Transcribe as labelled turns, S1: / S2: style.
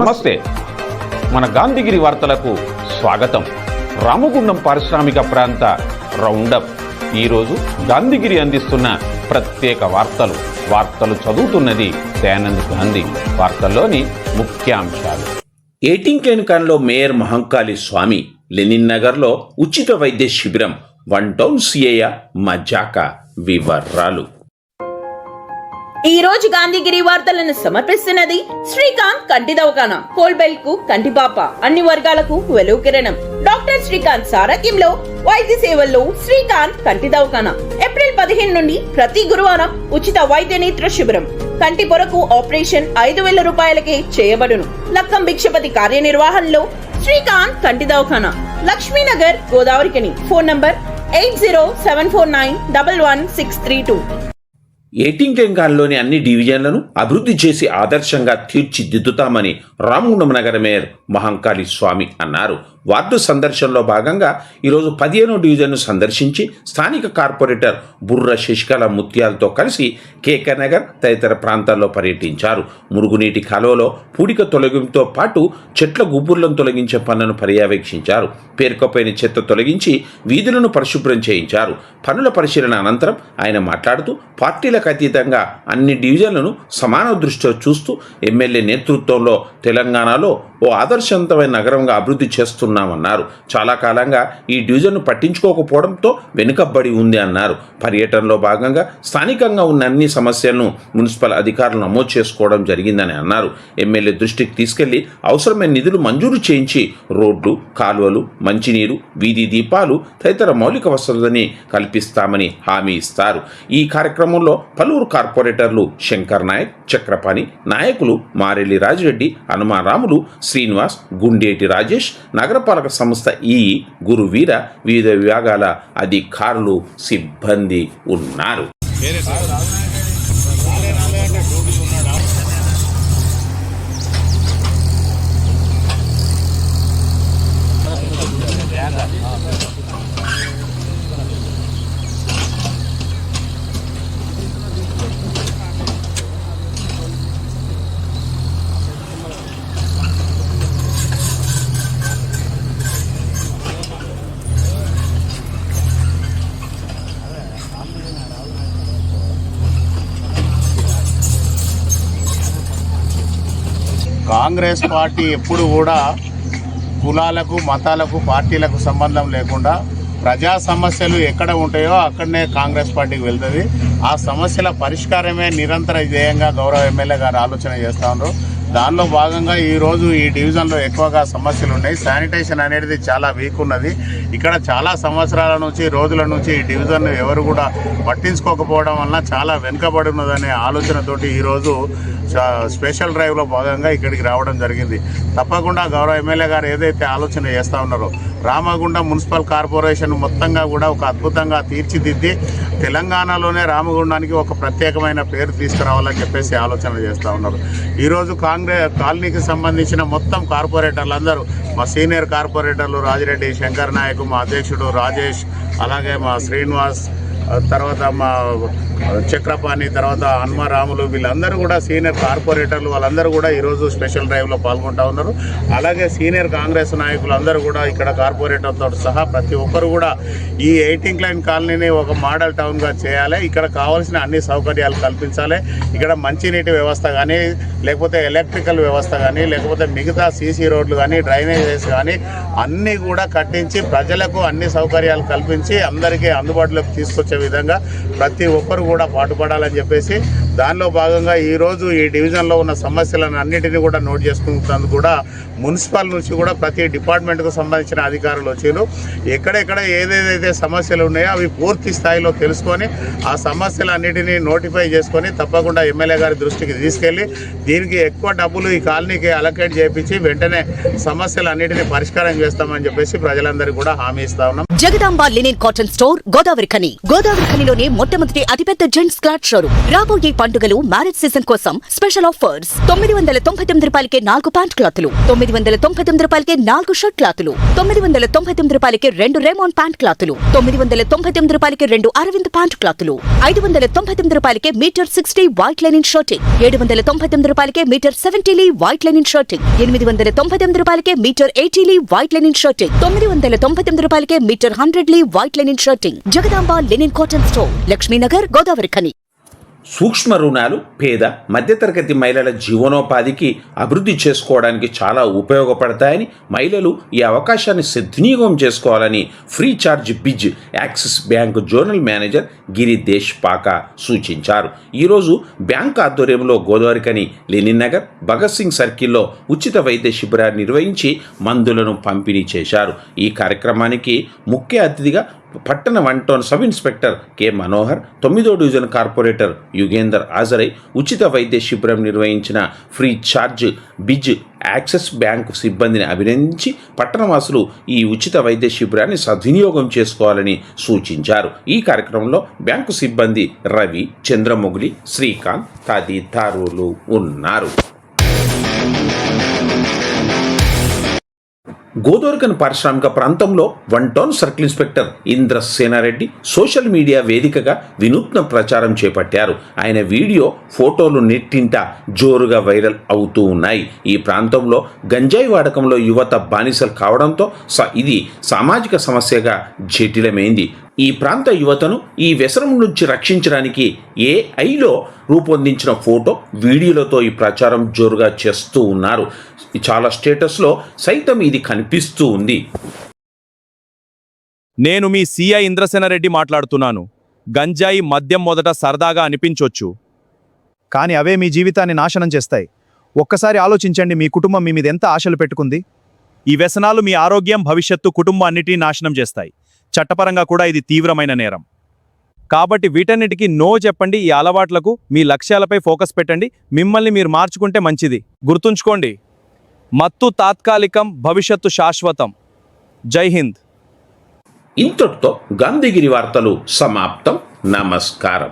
S1: నమస్తే. మన గాంధీగిరి వార్తలకు స్వాగతం. రామగుండం పారిశ్రామిక ప్రాంత రౌండప్. ఈరోజు గాంధీగిరి అందిస్తున్న ప్రత్యేక వార్తలు చదువుతున్నది దయానంద్ గాంధీ. వార్తల్లోని ముఖ్యాంశాలు.
S2: ఏటింగ్లేన్ కాన్లో మేయర్ మహంకాళి స్వామి, లెనిన్ నగర్లో ఉచిత వైద్య శిబిరం, వన్ టౌన్ సిఐ మజాక. వివరాలు.
S3: ఈ రోజు గాంధీగిరి వార్తలను సమర్పిస్తున్నది శ్రీకాంత్ కంటి దవాఖానా. కోల్బెల్ కు కంటిపాప, అన్ని వర్గాలకు వెలుగు కిరణం. డాక్టర్ శ్రీకాంత్ సారథ్యంలో వైద్య సేవల్లో శ్రీకాంత్ కంటి దవాఖానా. ఏప్రిల్ 15 నుండి ప్రతి గురువారం ఉచిత వైద్య నేత్ర శిబిరం. కంటి పొరకు ఆపరేషన్ 5,000 రూపాయలకే చేయబడును. లక్కం భిక్షపతి కార్యనిర్వహణలో శ్రీకాంత్ కంటి దవాఖానా, లక్ష్మీనగర్, గోదావరికని. Phone number 8074911632.
S2: ఏటింగ్లేన్ కాన్లోని అన్ని డివిజన్లను అభివృద్ధి చేసి ఆదర్శంగా తీర్చిదిద్దుతామని రామగుండం నగర మేయర్ మహంకాళి స్వామి అన్నారు. వార్డు సందర్శనలో భాగంగా ఈరోజు 15వ డివిజన్ను సందర్శించి స్థానిక కార్పొరేటర్ బుర్ర శశికళ ముత్యాలతో కలిసి కేకే నగర్ తదితర ప్రాంతాల్లో పర్యటించారు. మురుగునీటి కాలువలో పూడిక తొలగింపుతో పాటు చెట్ల గుబ్బుర్లను తొలగించే పనులను పర్యవేక్షించారు. పేరుకపోయిన చెత్త తొలగించి వీధులను పరిశుభ్రం చేయించారు. పనుల పరిశీలన అనంతరం ఆయన మాట్లాడుతూ పార్టీలకు అతీతంగా అన్ని డివిజన్లను సమాన దృష్టితో చూస్తూ ఎమ్మెల్యే నేతృత్వంలో తెలంగాణలో ఓ ఆదర్శవంతమైన నగరంగా అభివృద్ధి చేస్తున్నామన్నారు. చాలా కాలంగా ఈ డివిజన్ను పట్టించుకోకపోవడంతో వెనుకబడి ఉంది అన్నారు. పర్యటనలో భాగంగా స్థానికంగా ఉన్న అన్ని సమస్యలను మున్సిపల్ అధికారులు నమోదు చేసుకోవడం జరిగిందని అన్నారు. ఎమ్మెల్యే దృష్టికి తీసుకెళ్లి అవసరమైన నిధులు మంజూరు చేయించి రోడ్లు, కాలువలు, మంచినీరు, వీధి దీపాలు తదితర మౌలిక వసతులని కల్పిస్తామని హామీ ఇస్తారు. ఈ కార్యక్రమంలో పలువురు కార్పొరేటర్లు శంకర్ నాయక్, చక్రపాణి, నాయకులు మారెల్లి రాజిరెడ్డి, హనుమారాములు, శ్రీనివాస్, గుండేటి రాజేష్, నగరపాలక సంస్థ ఈఈ గురువీర, వివిధ విభాగాల అధికారులు, సిబ్బంది ఉన్నారు.
S4: కాంగ్రెస్ పార్టీ ఎప్పుడు కూడా కులాలకు, మతాలకు, పార్టీలకు సంబంధం లేకుండా ప్రజా సమస్యలు ఎక్కడ ఉంటాయో అక్కడనే కాంగ్రెస్ పార్టీకి వెళ్తుంది. ఆ సమస్యల పరిష్కారమే నిరంతర ధ్యేయంగా గౌరవ ఎమ్మెల్యే గారు ఆలోచన చేస్తూ ఉన్నారు. దానిలో భాగంగా ఈరోజు ఈ డివిజన్లో ఎక్కువగా సమస్యలు ఉన్నాయి. శానిటేషన్ అనేది చాలా వీక్ ఉన్నది. ఇక్కడ చాలా సంవత్సరాల నుంచి, రోజుల నుంచి ఈ డివిజన్ ఎవరు కూడా పట్టించుకోకపోవడం వలన చాలా వెనుకబడి ఉన్నదనే ఆలోచనతోటి ఈరోజు స్పెషల్ డ్రైవ్లో భాగంగా ఇక్కడికి రావడం జరిగింది. తప్పకుండా గౌరవ ఎమ్మెల్యే గారు ఏదైతే ఆలోచన చేస్తూ ఉన్నారో రామగుండం మున్సిపల్ కార్పొరేషన్ మొత్తంగా కూడా ఒక అద్భుతంగా తీర్చిదిద్ది తెలంగాణలోనే రామగుండానికి ఒక ప్రత్యేకమైన పేరు తీసుకురావాలని చెప్పేసి ఆలోచన చేస్తూ ఉన్నారు. ఈరోజు కాలనీకి సంబంధించిన మొత్తం కార్పొరేటర్లు అందరూ, మా సీనియర్ కార్పొరేటర్లు రాజిరెడ్డి, శంకర్ నాయక్, మా అధ్యక్షుడు రాజేష్, అలాగే మా శ్రీనివాస్, తర్వాత మా చక్రపాణి, తర్వాత హనుమారాములు, వీళ్ళందరూ కూడా సీనియర్ కార్పొరేటర్లు, వాళ్ళందరూ కూడా ఈరోజు స్పెషల్ డ్రైవ్లో పాల్గొంటూ ఉన్నారు. అలాగే సీనియర్ కాంగ్రెస్ నాయకులు అందరూ కూడా ఇక్కడ కార్పొరేటర్తో సహా ప్రతి ఒక్కరు కూడా ఈ ఏటింగ్లేన్ కాలనీని ఒక మోడల్ టౌన్గా చేయాలి. ఇక్కడ కావాల్సిన అన్ని సౌకర్యాలు కల్పించాలి. ఇక్కడ మంచినీటి వ్యవస్థ కానీ, లేకపోతే ఎలక్ట్రికల్ వ్యవస్థ కానీ, లేకపోతే మిగతా సీసీ రోడ్లు కానీ, డ్రైనేజెస్ కానీ అన్నీ కూడా కట్టించి ప్రజలకు అన్ని సౌకర్యాలు కల్పించి అందరికీ అందుబాటులోకి తీసుకొచ్చే విధంగా ప్రతి ఒక్కరు కూడా పాటుపడాలని చెప్పేసి దానిలో భాగంగా ఈరోజు ఈ డివిజన్లో ఉన్న సమస్యలను అన్నిటినీ కూడా నోట్ చేసుకుంటున్నందుకు కూడా మున్సిపల్ నుంచి కూడా ప్రతి డిపార్ట్మెంట్కు సంబంధించిన అధికారులు వచ్చారు. ఎక్కడెక్కడ ఏదేదైతే సమస్యలు ఉన్నాయో అవి పూర్తి స్థాయిలో తెలుసుకొని ఆ సమస్యలన్నిటినీ నోటిఫై చేసుకొని తప్పకుండా ఎమ్మెల్యే గారి దృష్టికి తీసుకెళ్ళి దీనికి ఎక్కువ డబ్బులు ఈ కాలనీకి అలొకేట్ చేయించి వెంటనే సమస్యలన్నిటినీ పరిష్కారం చేస్తామని చెప్పేసి ప్రజలందరికీ కూడా హామీ ఇస్తా ఉన్నాం.
S5: జగదాంబ లినెన్ కాటన్ స్టోర్, గోదావరిఖనిలోనే మొట్టమొదటి అతిపెద్ద జెంట్స్ క్లాత్ షోరూమ్. రాబోయే పండుగలు, మ్యారేజ్ సీజన్ కోసం స్పెషల్ ఆఫర్స్. 999 రూపాయలకే 4 ప్యాంట్ క్లాతులు, 999 రూపాయలకే 4 షర్ట్ క్లాతులు, 999 రూపాయలకే 2 రేమాన్ ప్యాంట్ క్లాతులు, 999 రూపాయలకే 2 అరవింద్ ప్యాంట్ క్లాతులు, 599 రూపాయలకే మీటర్ 60 వైట్ లెనిన్ షర్టింగ్, 799 రూపాయలకే మీటర్ 70 వైట్ లెనిన్ షర్టింగ్, 899 రూపాయలకే మీటర్ 80 వైట్ లెనిన్ షర్టింగ్, 999 రూపాయలకే metre 100 white linen shirting. Jagadamba linen cotton store, Lakshminagar, Godavarikhani.
S2: సూక్ష్మ రుణాలు పేద మధ్యతరగతి మహిళల జీవనోపాధికి అభివృద్ధి చేసుకోవడానికి చాలా ఉపయోగపడతాయని, మహిళలు ఈ అవకాశాన్ని సద్వినియోగం చేసుకోవాలని Freecharge biz Axis bank zonal manager Giri Deshpaka సూచించారు. ఈరోజు బ్యాంక్ ఆధ్వర్యంలో గోదావరికని, లెనిన్ నగర్, భగత్ సింగ్ సర్కిల్లో ఉచిత వైద్య శిబిరాన్ని నిర్వహించి మందులను పంపిణీ చేశారు. ఈ కార్యక్రమానికి ముఖ్య అతిథిగా పట్టణ 1 town sub inspector K Manohar, 9వ డివిజన్ కార్పొరేటర్ యుగేందర్ హాజరై ఉచిత వైద్య శిబిరం నిర్వహించిన Freecharge biz Axis bank సిబ్బందిని అభినందించి పట్టణవాసులు ఈ ఉచిత వైద్య శిబిరాన్ని సద్వినియోగం చేసుకోవాలని సూచించారు. ఈ కార్యక్రమంలో బ్యాంకు సిబ్బంది రవి, చంద్రమొగిలి, శ్రీకాంత్ తదితరులు ఉన్నారు. గోదావరికని పారిశ్రామిక ప్రాంతంలో 1 town circle inspector Indrasenareddy social media వేదికగా వినూత్న ప్రచారం చేపట్టారు. ఆయన వీడియో, ఫోటోలు నెట్టింట జోరుగా వైరల్ అవుతూ ఉన్నాయి. ఈ ప్రాంతంలో గంజాయి వాడకంలో యువత బానిసలు కావడంతో ఇది సామాజిక సమస్యగా జటిలమైంది. ఈ ప్రాంత యువతను ఈ వ్యసనం నుంచి రక్షించడానికి ఏఐలో రూపొందించిన ఫోటో, వీడియోలతో ఈ ప్రచారం జోరుగా చేస్తూ ఉన్నారు. చాలా స్టేటస్లో సైతం ఇది కనిపిస్తూ ఉంది.
S6: నేను మీ సిఐ ఇంద్రసేనారెడ్డి మాట్లాడుతున్నాను. గంజాయి, మద్యం మొదట సరదాగా అనిపించొచ్చు,
S7: కానీ అవే మీ జీవితాన్ని నాశనం చేస్తాయి. ఒక్కసారి ఆలోచించండి, మీ కుటుంబం మీ మీద ఎంత ఆశలు పెట్టుకుంది.
S6: ఈ వ్యసనాలు మీ ఆరోగ్యం, భవిష్యత్తు, కుటుంబాన్నిటినీ నాశనం చేస్తాయి. చట్టపరంగా కూడా ఇది తీవ్రమైన నేరం. కాబట్టి వీటన్నిటికీ నో చెప్పండి. ఈ అలవాట్లకు మీ లక్ష్యాలపై ఫోకస్ పెట్టండి. మిమ్మల్ని మీరు మార్చుకుంటే మంచిది. గుర్తుంచుకోండి, మత్తు తాత్కాలికం, భవిష్యత్తు శాశ్వతం. జై హింద్.
S2: ఇంతటితో గాంధీగిరి వార్తలు సమాప్తం. నమస్కారం.